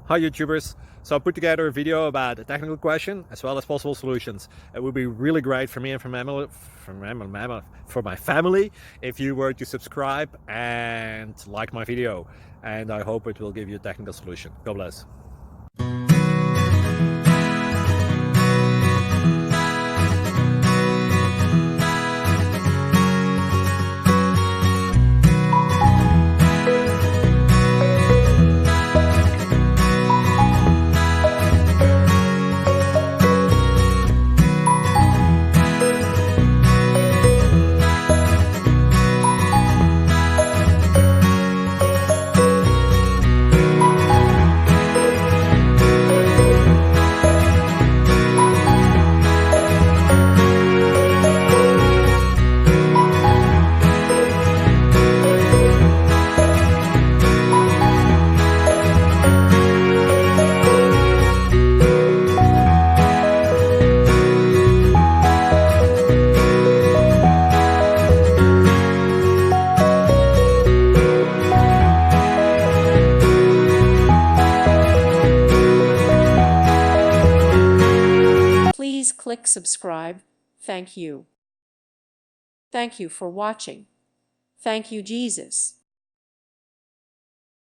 Hi YouTubers! So I put together a video about a technical question as well as possible solutions. It would be really great for me and for my family if you were to subscribe and like my video, and I hope it will give you a technical solution. God bless. Please click subscribe. Thank you. Thank you for watching. Thank you, Jesus.